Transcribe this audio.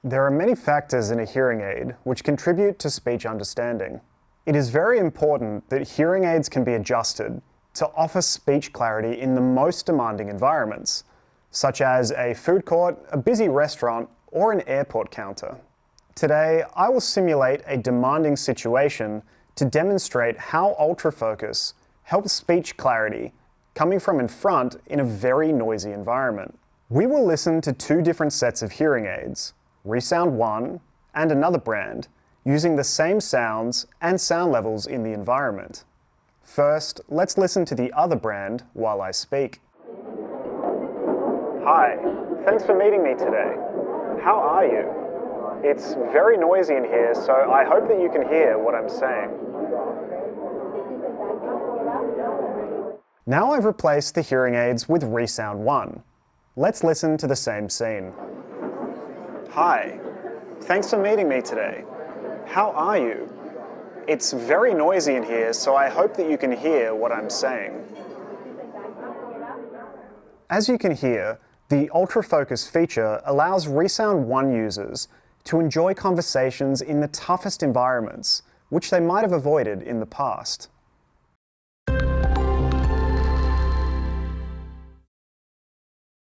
There are many factors in a hearing aid which contribute to speech understanding. It is very important that hearing aids can be adjusted to offer speech clarity in the most demanding environments, such as a food court, a busy restaurant, or an airport counter. Today, I will simulate a demanding situation to demonstrate how ultrafocus helps speech clarity coming from in front in a very noisy environment. We will listen to two different sets of hearing aids, ReSound 1 and another brand, using the same sounds and sound levels in the environment. First, let's listen to the other brand while I speak. Hi, thanks for meeting me today. How are you? It's very noisy in here, so I hope that you can hear what I'm saying. Now I've replaced the hearing aids with ReSound 1. Let's listen to the same scene. Hi, thanks for meeting me today. How are you? It's very noisy in here, so I hope that you can hear what I'm saying. As you can hear, the ultrafocus feature allows ReSound 1 users to enjoy conversations in the toughest environments, which they might have avoided in the past.